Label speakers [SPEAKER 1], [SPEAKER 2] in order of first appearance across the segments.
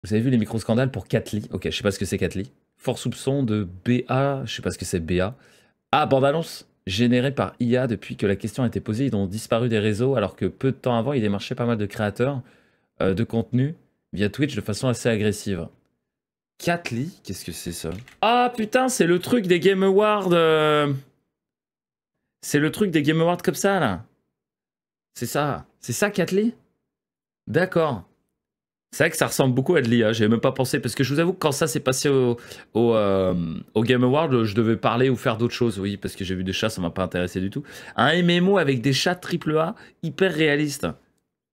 [SPEAKER 1] Vous avez vu les micro-scandales pour Catly? Ok, je sais pas ce que c'est Catly. Fort soupçon de BA, je sais pas ce que c'est BA. Ah, bande-annonce générée par IA depuis que la question a été posée. Ils ont disparu des réseaux alors que peu de temps avant, ils démarchaient pas mal de créateurs de contenu via Twitch de façon assez agressive. Catly? Qu'est-ce que c'est ça? Ah putain, c'est le truc des Game Awards. C'est le truc des Game Awards comme ça là. C'est ça. C'est ça Catly? D'accord. C'est vrai que ça ressemble beaucoup à de l'IA, j'avais même pas pensé, parce que je vous avoue que quand ça s'est passé au Game Award, je devais parler ou faire d'autres choses, oui, parce que j'ai vu des chats, ça m'a pas intéressé du tout. Un MMO avec des chats AAA hyper réalistes.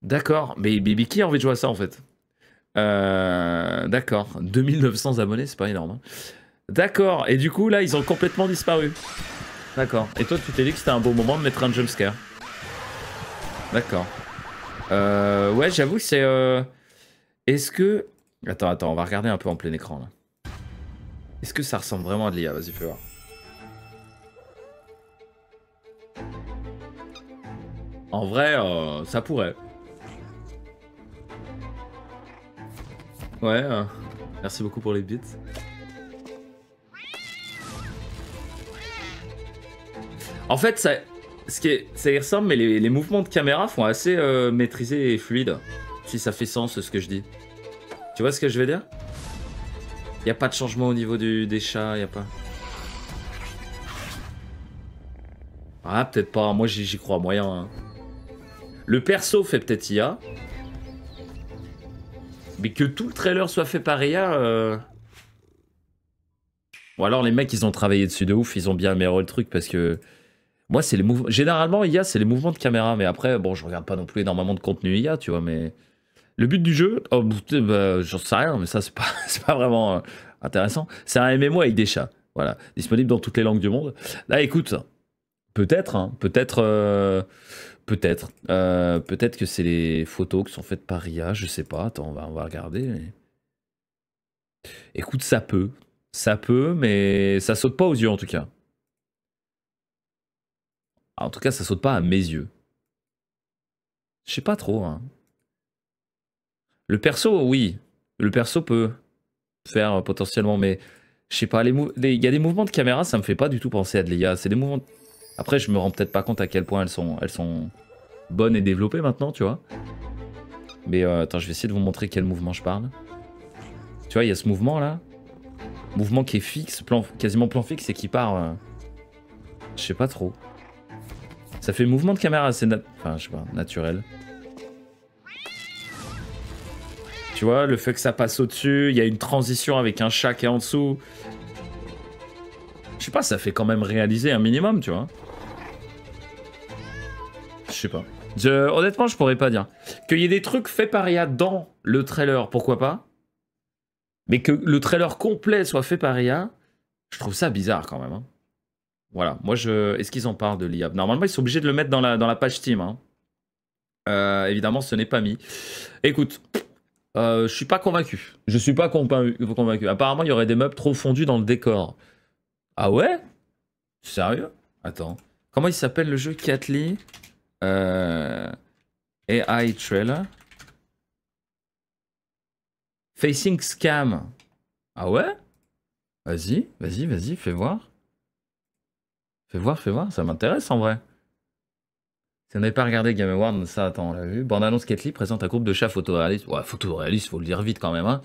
[SPEAKER 1] D'accord, mais qui a envie de jouer à ça en fait? D'accord, 2900 abonnés, c'est pas énorme. Hein. D'accord, et du coup là, ils ont complètement disparu. D'accord, et toi tu t'es dit que c'était un bon moment de mettre un jumpscare. D'accord. Ouais, j'avoue que c'est... Est-ce que... Attends, on va regarder un peu en plein écran, là. Est-ce que ça ressemble vraiment à de l'IA? Vas-y, fais voir. En vrai, ça pourrait. Ouais, merci beaucoup pour les bits. En fait, ça y ressemble, mais les mouvements de caméra font assez maîtrisés et fluides. Si ça fait sens, ce que je dis. Tu vois ce que je veux dire? Y a pas de changement au niveau des chats, y a pas... Ah, peut-être pas, moi j'y crois moyen. Hein. Le perso fait peut-être IA. Mais que tout le trailer soit fait par IA... Ou alors les mecs, ils ont travaillé dessus de ouf, ils ont bien amélioré le truc parce que... Moi, c'est les mouvements... Généralement, IA, c'est les mouvements de caméra. Mais après, bon, je regarde pas non plus énormément de contenu IA, tu vois, mais... Le but du jeu, oh, bah, j'en sais rien, mais ça, c'est pas vraiment intéressant. C'est un MMO avec des chats. Voilà. Disponible dans toutes les langues du monde. Là, écoute, peut-être, hein, peut-être que c'est les photos qui sont faites par IA, je sais pas. Attends, on va regarder. Mais... Écoute, ça peut, mais ça saute pas aux yeux en tout cas. En tout cas, ça saute pas à mes yeux. Je sais pas trop. Hein. Le perso, oui. Le perso peut faire potentiellement, mais je sais pas. Il y a des mouvements de caméra, ça me fait pas du tout penser à de l'IA. C'est des mouvements. Après, je me rends peut-être pas compte à quel point elles sont bonnes et développées maintenant, tu vois. Mais attends, je vais essayer de vous montrer quel mouvement je parle. Tu vois, il y a ce mouvement là. Mouvement qui est fixe, quasiment plan fixe et qui part. Je sais pas trop. Ça fait mouvement de caméra assez enfin, je sais pas, naturel. Tu vois, le fait que ça passe au-dessus, il y a une transition avec un chat qui est en dessous. Je sais pas, ça fait quand même réaliser un minimum, tu vois. Je sais pas. Honnêtement, je pourrais pas dire. Qu'il y ait des trucs faits par IA dans le trailer, pourquoi pas. Mais que le trailer complet soit fait par IA, je trouve ça bizarre quand même. Hein. Voilà, moi Est-ce qu'ils en parlent de l'IA? Normalement, ils sont obligés de le mettre dans la page Steam. Hein. Évidemment, ce n'est pas mis. Écoute, je suis pas convaincu. Je suis pas convaincu. Apparemment, il y aurait des meubles trop fondus dans le décor. Ah ouais? Sérieux? Attends. Comment il s'appelle le jeu? Catly AI Trailer. Facing Scam. Ah ouais? Vas-y, fais voir. Fais voir, ça m'intéresse en vrai. Si on n'avait pas regardé Game Award, ça, attends, on l'a vu. Bande-annonce Catly présente un groupe de chats photoréalistes. Ouais, photoréaliste, faut le dire vite quand même. Hein.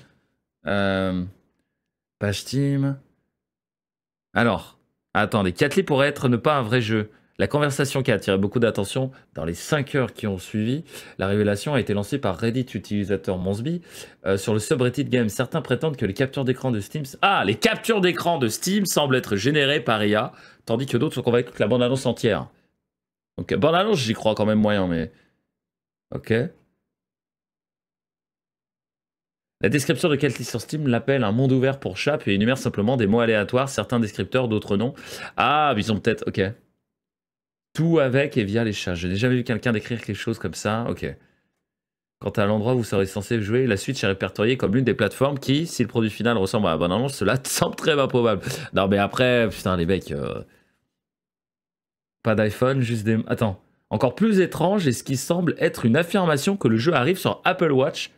[SPEAKER 1] Page Steam. Alors, attendez, Catly pourrait être ne pas un vrai jeu. La conversation qui a attiré beaucoup d'attention dans les 5 heures qui ont suivi, la révélation a été lancée par Reddit utilisateur Monsby sur le subreddit game. Certains prétendent que les captures d'écran de Steam... Ah, les captures d'écran de Steam semblent être générées par IA, tandis que d'autres sont convaincus que la bande-annonce entière. Donc, bande-annonce, j'y crois quand même moyen, mais... Ok. La description de Catly sur Steam l'appelle un monde ouvert pour chats et énumère simplement des mots aléatoires, certains descripteurs, d'autres non. Ah, ils ont peut-être... Ok. Tout avec et via les chats. Je n'ai jamais vu quelqu'un décrire quelque chose comme ça. Ok. Quant à l'endroit où vous serez censé jouer, la Switch est répertoriée comme l'une des plateformes qui, si le produit final ressemble à la bande-annonce, cela semble très improbable. Non mais après, putain les mecs... Pas d'iPhone, juste des... Attends. Encore plus étrange est ce qui semble être une affirmation que le jeu arrive sur Apple Watch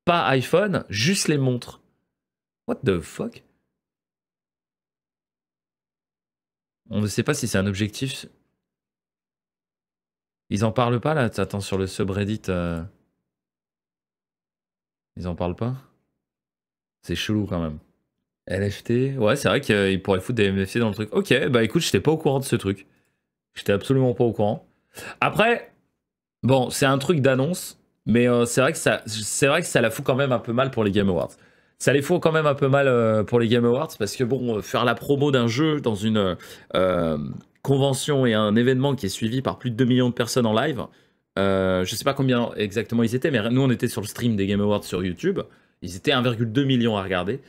[SPEAKER 1] pas iPhone, juste les montres. What the fuck? On ne sait pas si c'est un objectif. Ils en parlent pas là? Attends, sur le subreddit. Ils en parlent pas? C'est chelou quand même. NFT, ouais, c'est vrai qu'ils pourraient foutre des NFT dans le truc. Ok, bah écoute, j'étais pas au courant de ce truc. J'étais absolument pas au courant. Après, bon, c'est un truc d'annonce, mais c'est vrai que ça la fout quand même un peu mal pour les Game Awards. Ça les fout quand même un peu mal pour les Game Awards parce que bon, faire la promo d'un jeu dans une convention et un événement qui est suivi par plus de 2 millions de personnes en live, je sais pas combien exactement ils étaient, mais nous on était sur le stream des Game Awards sur YouTube. Ils étaient 1,2 million à regarder.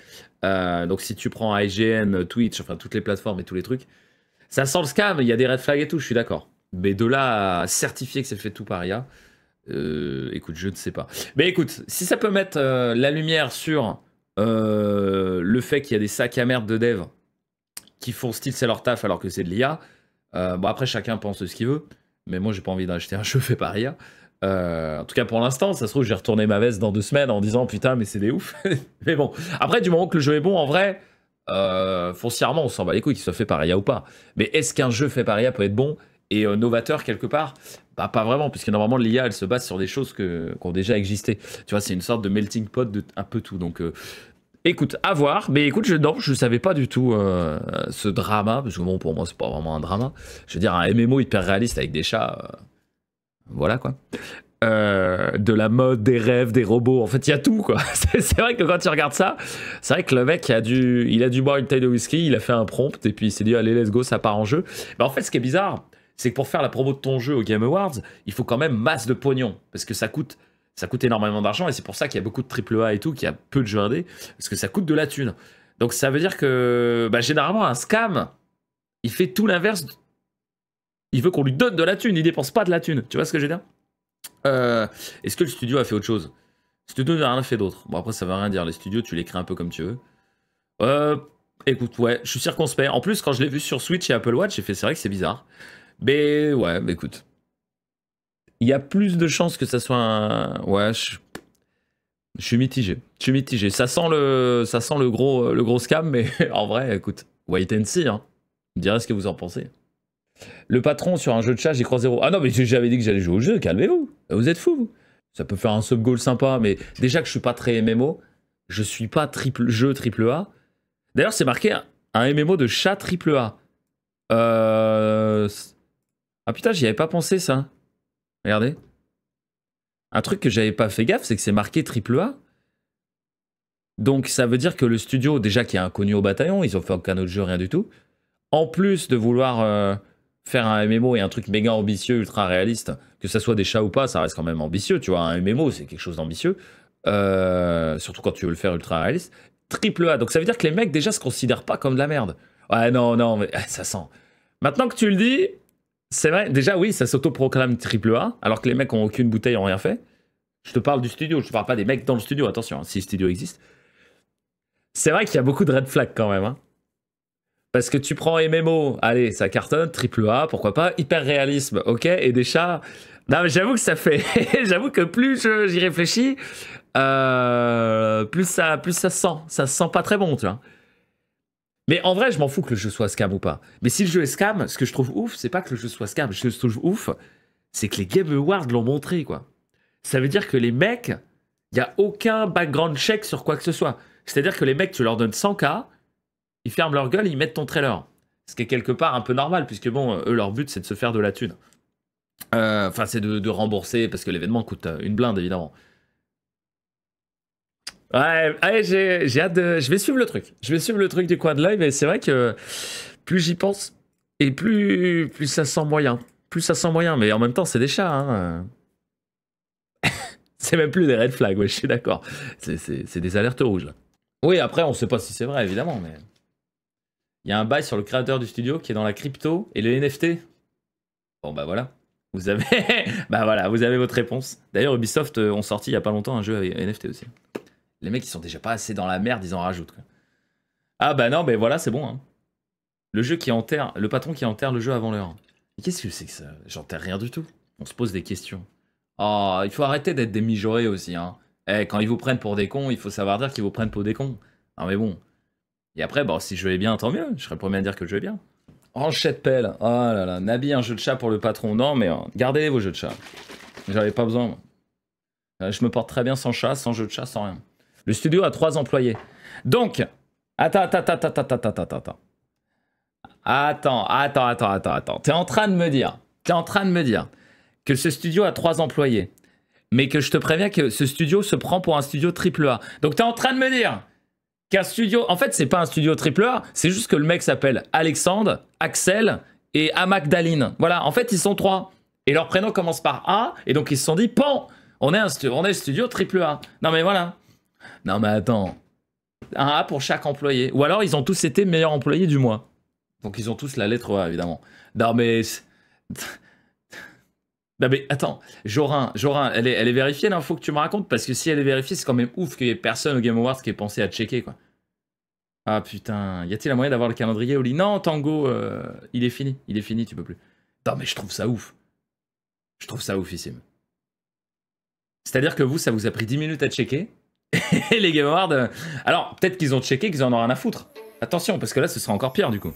[SPEAKER 1] Donc si tu prends IGN, Twitch, enfin toutes les plateformes et tous les trucs, ça sent le scam, il y a des red flags et tout, je suis d'accord. Mais de là à certifier que c'est fait tout par IA, écoute, je ne sais pas. Mais écoute, si ça peut mettre la lumière sur le fait qu'il y a des sacs à merde de dev qui font style c'est leur taf alors que c'est de l'IA, bon après chacun pense ce qu'il veut, mais moi j'ai pas envie d'acheter un jeu fait par IA. En tout cas pour l'instant, ça se trouve j'ai retourné ma veste dans 2 semaines en disant putain mais c'est des ouf. Mais bon, après du moment que le jeu est bon en vrai, foncièrement on s'en bat les couilles qu'il soit fait par IA ou pas. Mais est-ce qu'un jeu fait par IA peut être bon et novateur quelque part? Bah pas vraiment, puisque normalement l'IA elle se base sur des choses qui ont déjà existé. Tu vois, c'est une sorte de melting pot de un peu tout. Donc écoute, à voir. Mais écoute, je savais pas du tout ce drama, parce que bon pour moi c'est pas vraiment un drama. Je veux dire un MMO hyper réaliste avec des chats. Voilà quoi. De la mode, des rêves, des robots, en fait il y a tout quoi. C'est vrai que quand tu regardes ça, c'est vrai que le mec il a dû boire une taille de whisky, il a fait un prompt et puis il s'est dit allez let's go, ça part en jeu. Mais en fait ce qui est bizarre, c'est que pour faire la promo de ton jeu au Game Awards, il faut quand même masse de pognon, parce que ça coûte énormément d'argent et c'est pour ça qu'il y a beaucoup de AAA et tout, qu'il y a peu de jeux indés, parce que ça coûte de la thune. Donc ça veut dire que bah, généralement un scam, il fait tout l'inverse. Il veut qu'on lui donne de la thune, il dépense pas de la thune. Tu vois ce que je veux dire? Est-ce que le studio a fait autre chose? Le studio n'a rien fait d'autre. Bon, après, ça veut rien dire. Les studios, tu les crées un peu comme tu veux. Écoute, ouais, je suis circonspect. En plus, quand je l'ai vu sur Switch et Apple Watch, j'ai fait, c'est vrai que c'est bizarre. Mais ouais, mais écoute. Il y a plus de chances que ça soit un. Ouais, je suis mitigé. Je suis mitigé. Ça sent le gros scam, mais en vrai, écoute, wait and see. Hein. Vous me direz ce que vous en pensez. Le patron sur un jeu de chat, j'y crois zéro. Ah non, mais j'avais dit que j'allais jouer au jeu, calmez-vous. Vous êtes fous, vous. Ça peut faire un sub-goal sympa, mais déjà que je suis pas très MMO, je suis pas jeu triple A. D'ailleurs, c'est marqué un MMO de chat triple A. Ah putain, j'y avais pas pensé ça. Regardez. Un truc que j'avais pas fait gaffe, c'est que c'est marqué triple A. Donc ça veut dire que le studio, déjà qui est inconnu au bataillon, ils ont fait aucun autre jeu, rien du tout. En plus de vouloir faire un MMO et un truc méga ambitieux, ultra réaliste, que ça soit des chats ou pas, ça reste quand même ambitieux, tu vois. Un MMO, c'est quelque chose d'ambitieux. Surtout quand tu veux le faire ultra réaliste. Triple A, donc ça veut dire que les mecs déjà se considèrent pas comme de la merde. Ouais, non, mais ça sent. Maintenant que tu le dis, c'est vrai, déjà oui, ça s'autoproclame triple A, alors que les mecs ont aucune bouteille, ont rien fait. Je te parle du studio, je te parle pas des mecs dans le studio, attention, hein, si le studio existe. C'est vrai qu'il y a beaucoup de red flags quand même, hein. Parce que tu prends MMO, allez, ça cartonne, triple A, pourquoi pas, hyper réalisme, ok, et des chats. Non, mais j'avoue que ça fait. J'avoue que plus j'y réfléchis, plus ça se sent pas très bon, tu vois. Mais en vrai, je m'en fous que le jeu soit scam ou pas. Mais si le jeu est scam, ce que je trouve ouf, c'est pas que le jeu soit scam. Ce que je trouve ouf, c'est que les Game Awards l'ont montré, quoi. Ça veut dire que les mecs, il n'y a aucun background check sur quoi que ce soit. C'est-à-dire que les mecs, tu leur donnes 100K, ils ferment leur gueule et ils mettent ton trailer. Ce qui est quelque part un peu normal, puisque bon, eux, leur but, c'est de se faire de la thune. Enfin, c'est de rembourser, parce que l'événement coûte une blinde, évidemment. Ouais, j'ai hâte de... Je vais suivre le truc. Je vais suivre le truc du coin de l'œil, mais c'est vrai que plus j'y pense, et plus ça sent moyen. Plus ça sent moyen, mais en même temps, c'est des chats, hein. C'est même plus des red flags, ouais, je suis d'accord. C'est des alertes rouges, là. Oui, après, on sait pas si c'est vrai, évidemment, mais... Il y a un bail sur le créateur du studio qui est dans la crypto et le NFT. Bon, bah voilà. Vous avez... bah voilà, vous avez votre réponse. D'ailleurs, Ubisoft ont sorti il y a pas longtemps un jeu avec NFT aussi. Les mecs, ils sont déjà pas assez dans la merde, ils en rajoutent, quoi. Ah bah non, mais voilà, c'est bon, hein. Le patron qui enterre le jeu avant l'heure. Mais qu'est-ce que c'est que ça? J'enterre rien du tout. On se pose des questions. Oh, il faut arrêter d'être des mijaurés aussi, hein. Eh, quand ils vous prennent pour des cons, il faut savoir dire qu'ils vous prennent pour des cons. Non mais bon. Et après, bon, si je vais bien, tant mieux. Je serais le premier à dire que je vais bien. Ranchette pelle. Oh là là. Nabi, un jeu de chat pour le patron. Non, mais gardez vos jeux de chat. J'avais pas besoin. Je me porte très bien sans chat, sans jeu de chat, sans rien. Le studio a 3 employés. Donc, attends. Attends. T'es en train de me dire que ce studio a 3 employés, mais que je te préviens que ce studio se prend pour un studio AAA. Donc t'es en train de me dire qu'un studio... En fait, c'est pas un studio AAA, c'est juste que le mec s'appelle Alexandre, Axel et Amakdaline. Voilà, en fait, ils sont 3. Et leur prénom commence par A, et donc ils se sont dit, pan, on est studio AAA. Non mais voilà. Non mais attends. Un A pour chaque employé. Ou alors ils ont tous été meilleurs employés du mois. Donc ils ont tous la lettre A, évidemment. Non mais... Non mais attends, Jorin, elle est vérifiée l'info que tu me racontes? Parce que si elle est vérifiée, c'est quand même ouf qu'il y ait personne au Game Awards qui ait pensé à checker, quoi. Ah putain, y a-t-il un moyen d'avoir le calendrier au lit? Non, Tango, il est fini, tu peux plus. Non mais je trouve ça ouf. Je trouve ça oufissime. C'est-à-dire que vous, ça vous a pris 10 minutes à checker, et les Game Awards... Alors, peut-être qu'ils ont checké, qu'ils en ont rien à foutre. Attention, parce que là, ce sera encore pire, du coup.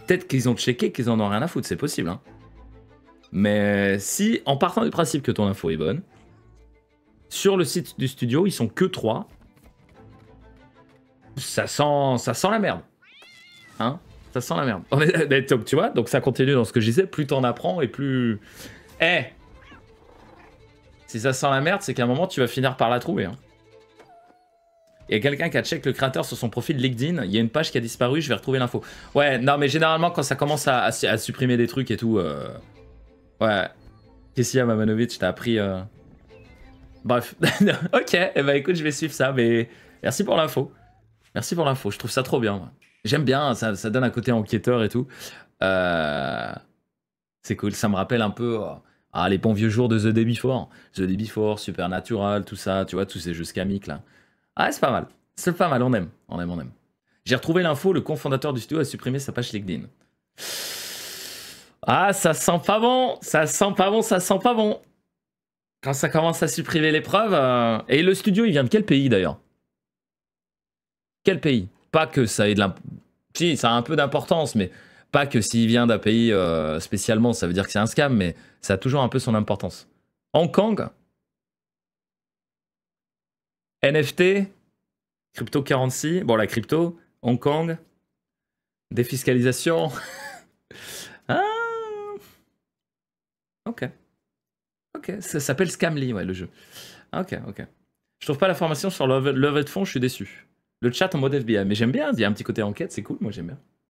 [SPEAKER 1] Peut-être qu'ils ont checké, qu'ils en ont rien à foutre, c'est possible, hein. Mais si, en partant du principe que ton info est bonne, sur le site du studio, ils sont que 3. Ça sent la merde. Hein? Ça sent la merde. Donc, tu vois, donc ça continue dans ce que je disais, plus t'en apprends et plus... Eh! Si ça sent la merde, c'est qu'à un moment, tu vas finir par la trouver. Hein. Il y a quelqu'un qui a check le créateur sur son profil LinkedIn, il y a une page qui a disparu, je vais retrouver l'info. Ouais, non, mais généralement, quand ça commence à supprimer des trucs et tout... Ouais. Kessia Mamanovic, t'as appris... Bref. Ok, eh ben, écoute, je vais suivre ça, mais merci pour l'info. Merci pour l'info, je trouve ça trop bien. J'aime bien, ça donne un côté enquêteur et tout. C'est cool, ça me rappelle un peu les bons vieux jours de The Day Before. The Day Before, Supernatural, tout ça, tu vois, tous ces jeux scamiques là. Ah, c'est pas mal. C'est pas mal, on aime. J'ai retrouvé l'info, le cofondateur du studio a supprimé sa page LinkedIn. Ah, ça sent pas bon. Quand ça commence à supprimer les preuves... Et le studio, il vient de quel pays d'ailleurs? Quel pays? Pas que ça ait de l'importance. Si, ça a un peu d'importance, mais pas que s'il vient d'un pays spécialement, ça veut dire que c'est un scam, mais ça a toujours un peu son importance. Hong Kong? NFT? Crypto 46? Bon, la crypto, Hong Kong, défiscalisation. Ah. Ok, ça s'appelle Scamly, ouais, le jeu. Ok. Je trouve pas la formation sur le levée de fonds, je suis déçu. Le chat en mode FBI, mais j'aime bien, il y a un petit côté enquête, c'est cool, moi j'aime bien.